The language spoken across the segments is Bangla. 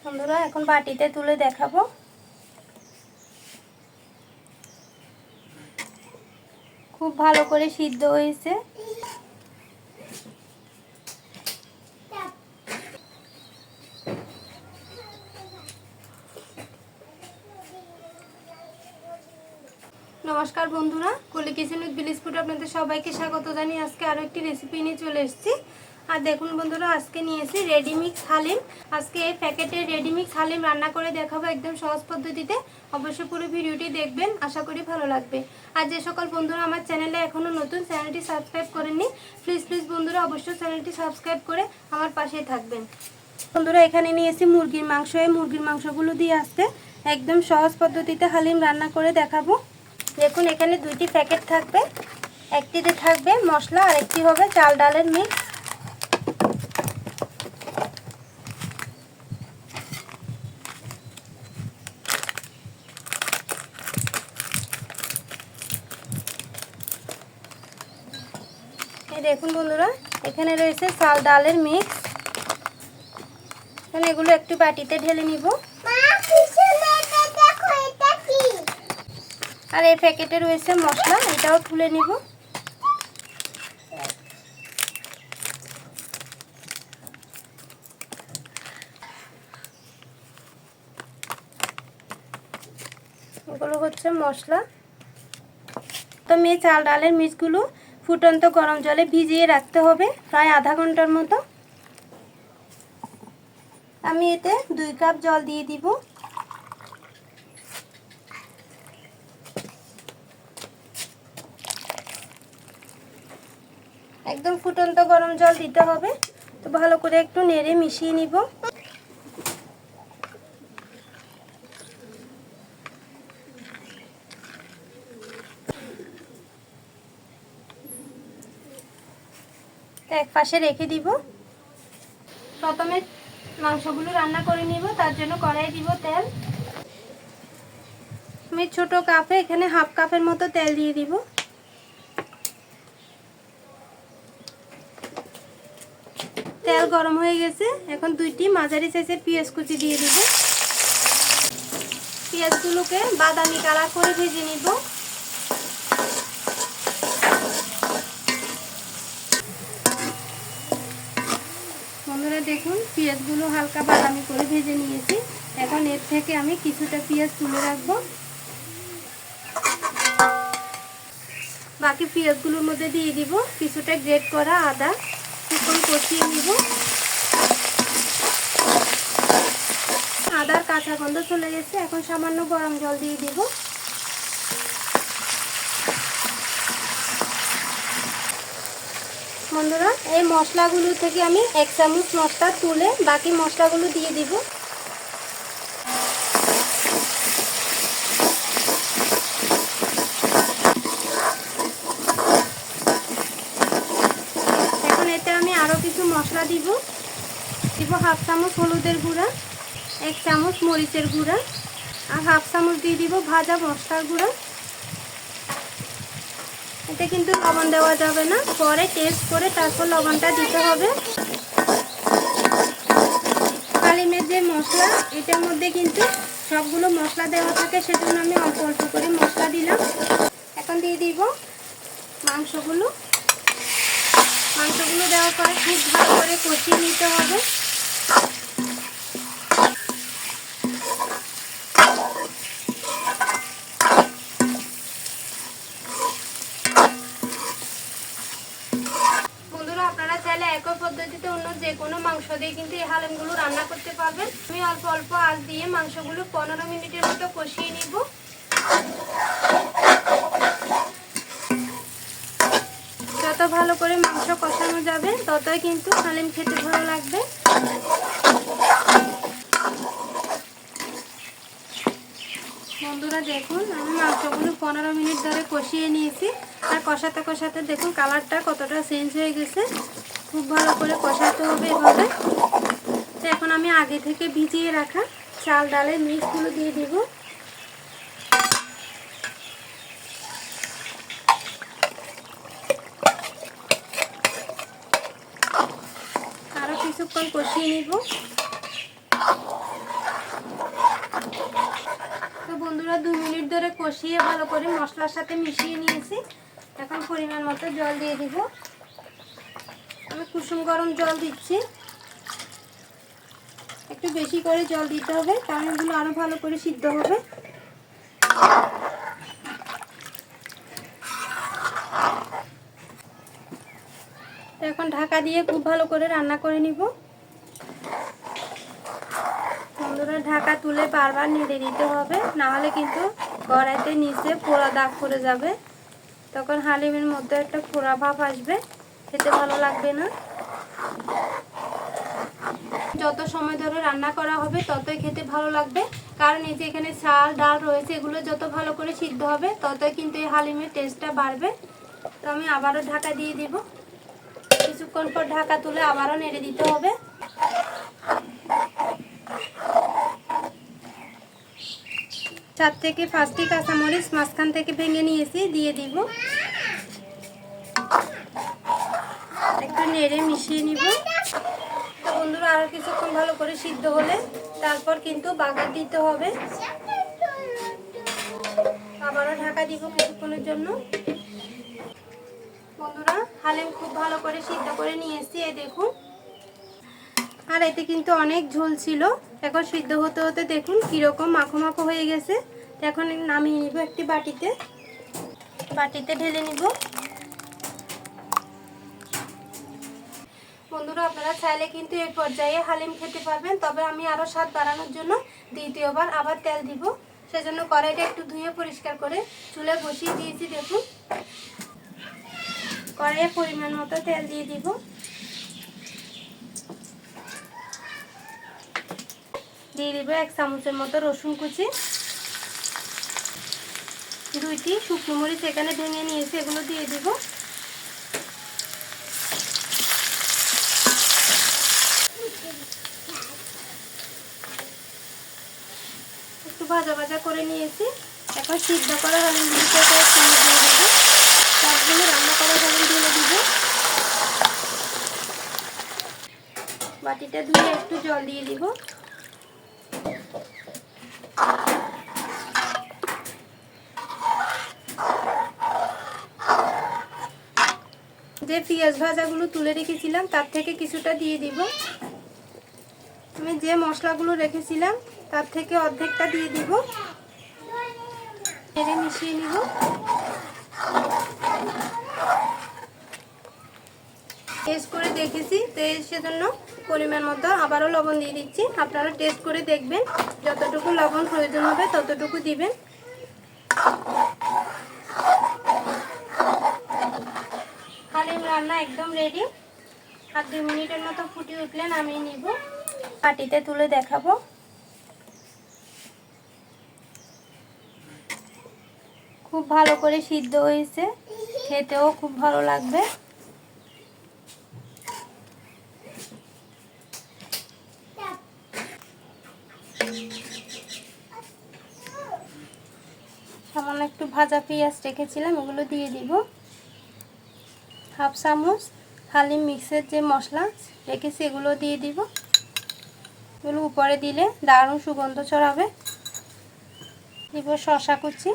বন্ধুরা এখন বাটিতে তুলে দেখাবো। খুব ভালো করে সিদ্ধ হয়েছে। নমস্কার বন্ধুরা, কলি কিচেন উইথ ভিলেজ ফুড আপনাদের সবাইকে স্বাগত জানিয়ে আজকে আরও একটি রেসিপি নিয়ে চলে এসেছি। আর দেখুন বন্ধুরা, আজকে নিয়েছি রেডিমিক্স হালিম। আজকে এই প্যাকেটের রেডিমিক্স হালিম রান্না করে দেখাবো একদম সহজ পদ্ধতিতে। অবশ্যই পুরো ভিডিওটি দেখবেন, আশা করি ভালো লাগবে। আর যে সকল বন্ধুরা আমার চ্যানেলে এখনও নতুন, চ্যানেলটি সাবস্ক্রাইব করেননি, প্লিজ বন্ধুরা অবশ্যই চ্যানেলটি সাবস্ক্রাইব করে আমার পাশেই থাকবেন। বন্ধুরা এখানে নিয়েছি মুরগির মাংস। এই মুরগির মাংসগুলো দিয়ে আজকে একদম সহজ পদ্ধতিতে হালিম রান্না করে দেখাবো। দেখুন এখানে দুইটি প্যাকেট থাকবে, একটিতে থাকবে মশলা আর একটি হবে চাল ডালের মিক্স। এই দেখুন বন্ধুরা, এখানে রয়েছে চাল ডালের মিক্স। এখানে এগুলো একটু বাটিতে ঢেলে নিব। আর এই প্যাকেটে রয়েছে মশলা, এটাও তুলে নিব। এগুলো হচ্ছে মশলা। তো এই চাল ডালের মিক্সগুলো ফুটন্ত গরম জলে ভিজিয়ে রাখতে হবে প্রায় আধা ঘন্টার মতো। আমি এতে 2 কাপ জল দিয়ে দিব। একদম ফুটন্ত গরম জল দিতে হবে। তো ভালো করে একটু নেড়ে মিশিয়ে নিব। এক পাশে রেখে দিব। প্রথমে মাংসগুলো রান্না করে নিব, তার জন্য কড়াই দিব তেল। আমি ছোট কাপে এখানে হাফ কাপের মতো তেল দিয়ে দিব। তেল গরম হয়ে গেছে, এখন 2টি মাঝারি সাইজের পেঁয়াজ কুচি দিয়ে দিব। পেঁয়াজগুলোকে বাদামি কালার করে ভেজে নিব। বন্ধুরা দেখুন, পেঁয়াজগুলো হালকা বাদামি করে ভেজে নিয়েছি। এখন এর থেকে আমি কিছুটা পেঁয়াজ তুলে রাখবো। বাকি পেঁয়াজগুলোর মধ্যে দিয়ে দিব কিছুটা গ্রেট করা আদা। কিছুক্ষণ কষিয়ে নিব। আদার কাঁচা গন্ধ চলে গেছে, এখন সামান্য গরম জল দিয়ে দিব। বন্ধুরা এই মশলাগুলো থেকে আমি 1 চামচ মশলা তুলে বাকি মশলাগুলো দিয়ে দিব। এখন এতে আমি আরও কিছু মশলা দিব। হাফ চামচ হলুদের গুঁড়া, 1 চামচ মরিচের গুঁড়া, আর হাফ চামচ দিয়ে দিব ভাজা মশলার গুঁড়া। এতে কিন্তু লবণ দেওয়া যাবে না, পরে টেস্ট করে তারপর লবণটা দিতে হবে। হালিমের যে মশলা, এটার মধ্যে কিন্তু সবগুলো মশলা দেওয়া থাকে, সেজন্য আমি অল্প অল্প করে মশলা দিলাম। এখন দিয়ে দিব মাংসগুলো। মাংসগুলো দেওয়ার পরে খুব ভালো করে কষিয়ে নিতে হবে। আপনারা চাইলে একই পদ্ধতিতে অন্য যে কোনো মাংস দিয়ে কিন্তু এই হালিমগুলো রান্না করতে পারবেন। আমি অল্প অল্প আঁচ দিয়ে মাংসগুলো 15 মিনিটের মতো কষিয়ে নিব। যত ভালো করে মাংস কষানো যাবে ততই কিন্তু হালিম খেতে ভালো লাগবে। বন্ধুরা দেখুন, আমি মাংসগুলো 15 মিনিট ধরে কষিয়ে নিয়েছি। আর কষাতে কষাতে দেখুন কালারটা কতটা চেঞ্জ হয়ে গেছে। খুব ভালো করে কষাতে হবে এভাবে। তো এখন আমি আগে থেকে ভিজিয়ে রাখা চাল ডালের মিক্সগুলো দিয়ে দিব। আরও কিছুক্ষণ কষিয়ে নিব। বন্ধুরা 2 মিনিট ধরে কষিয়ে ভালো করে মশলার সাথে মিশিয়ে নিয়েছি। এখন পরিমাণ মতো জল দিয়ে দিব। আমি কুসুম গরম জল দিচ্ছি। একটু বেশি করে জল দিতে হবে, কারণ এগুলো আরো ভালো করে সিদ্ধ হবে। এখন ঢাকা দিয়ে খুব ভালো করে রান্না করে নিব। বন্ধুরা ঢাকা তুলে বারবার নেড়ে দিতে হবে, না হলে কিন্তু কড়াইতে নিচে পোড়া দাগ পড়ে যাবে। তখন হালিমের মধ্যে একটা পোড়া ভাব আসবে, খেতে ভালো লাগবে না। যত সময় ধরে রান্না করা হবে ততই খেতে ভালো লাগবে, কারণ এই যে এখানে চাল ডাল রয়েছে, এগুলো যত ভালো করে সিদ্ধ হবে ততই কিন্তু এই হালিমের টেস্টটা বাড়বে। তো আমি আবারও ঢাকা দিয়ে দিব। কিছুক্ষণ পর ঢাকা তুলে আবারও নেড়ে দিতে হবে। 4 থেকে 5টি কাঁচামরিচ মাঝখান থেকে ভেঙে নিয়েছি, দিয়ে দিব। একটু নেড়ে মিশিয়ে নিব। তো বন্ধুরা আরও কিছুক্ষণ ভালো করে সিদ্ধ হলে তারপর কিন্তু বাগার দিতে হবে। আবারও ঢাকা দিব কিছুক্ষণের জন্য। বন্ধুরা হালিম খুব ভালো করে সিদ্ধ করে নিয়েছি, এই দেখুন। আর এতে কিন্তু অনেক ঝোল ছিল। এখন সিদ্ধ হতে হতে দেখুন কীরকম মাখো মাখো হয়ে গেছে। এখন নামিয়ে নিব একটি বাটিতে ঢেলে নিব। বন্ধুরা আপনারা চাইলে কিন্তু এই পর্যায়ে হালিম খেতে পারবেন, তবে আমি আরও স্বাদ বাড়ানোর জন্য দ্বিতীয়বার আবার তেল দিব। সেজন্য কড়াইটা একটু ধুয়ে পরিষ্কার করে চুলে বসিয়ে দিয়েছি। দেখুন কড়াইয়ে পরিমাণ মতো তেল দিয়ে দিব। দিয়ে দিব 1 চামচের মতো রসুন কুচি। 2টি শুকনো মরিচ এখানে ভেঙে নিয়েছি, এগুলো দিয়ে দিব। একটু ভাজা ভাজা করে নিয়েছি। এখন সিদ্ধ করা হালিমগুলোকে দিয়ে দেবো। সবগুলো রান্না করা হালিম ঢেলে দিব। বাটিটা ধুয়ে একটু জল দিয়ে দিব। যে পেঁয়াজ ভাজাগুলো তুলে রেখেছিলাম তার থেকে কিছুটা দিয়ে দিব। আমি যে মশলাগুলো রেখেছিলাম তার থেকে অর্ধেকটা দিয়ে দিব। নেড়ে মিশিয়ে নিব। টেস্ট করে দেখেছি, তো সেজন্য পরিমাণ মতো আবারও লবণ দিয়ে দিচ্ছি। আপনারা টেস্ট করে দেখবেন, যতটুকু লবণ প্রয়োজন হবে ততটুকু দিবেন। হালিম রান্না একদম রেডি। আর 2 মিনিটের মতো ফুটিয়ে উঠলে নামিয়ে নিব। বাটিতে তুলে দেখাবো। খুব ভালো করে সিদ্ধ হয়েছে, খেতেও খুব ভালো লাগবে। সামান্য একটু ভাজা পেঁয়াজ রেখেছিলাম, এগুলো দিয়ে দিব। 1/2 চামচ হালিম মিক্সের যে মশলা রেখেছি এগুলো দিয়ে দিব। এগুলো উপরে দিলে দারুণ সুগন্ধ ছড়াবে। দিব শসা কুচি,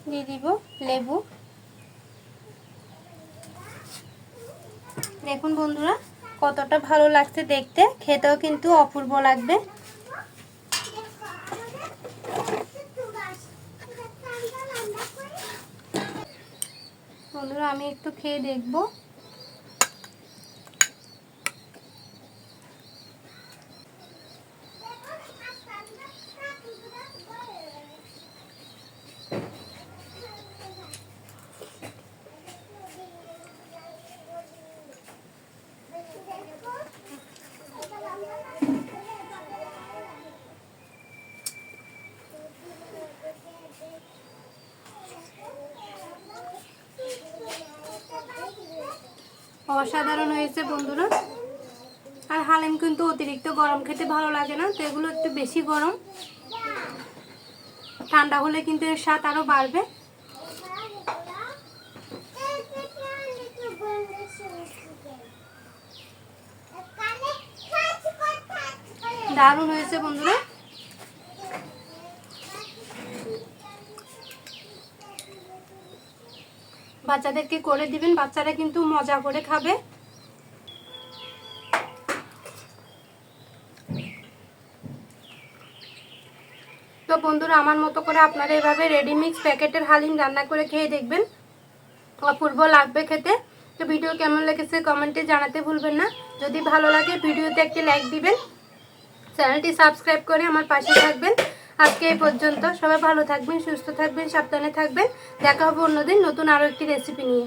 দিয়ে দিব লেবু। দেখুন বন্ধুরা কতটা ভালো লাগছে দেখতে, খেতেও কিন্তু অপূর্ব লাগবে। বন্ধুরা আমি একটু খেয়ে দেখব। অসাধারণ হয়েছে বন্ধুরা। আর হালিম কিন্তু অতিরিক্ত গরম খেতে ভালো লাগে না, তো এগুলো একটু বেশি গরম। ঠান্ডা হলে কিন্তু এর স্বাদ আরও বাড়বে। দারুণ হয়েছে বন্ধুরা। বাচ্চাদেরকে করে দিবেন, বাচ্চারা কিন্তু মজা করে খাবে। তো বন্ধুরা, আমার মতো করে আপনারা এভাবে রেডিমিক্স প্যাকেটের হালিম রান্না করে খেয়ে দেখবেন, অপূর্ব লাগবে খেতে। তো ভিডিও কেমন লেগেছে কমেন্টে জানাতে ভুলবেন না। যদি ভালো লাগে ভিডিওতে একটি লাইক দিবেন, চ্যানেলটি সাবস্ক্রাইব করে আমার পাশে থাকবেন। আজকে এই পর্যন্ত। সবাই ভালো থাকবেন, সুস্থ থাকবেন, সাবধানে থাকবেন। দেখা হবে অন্যদিন নতুন আরও একটি রেসিপি নিয়ে।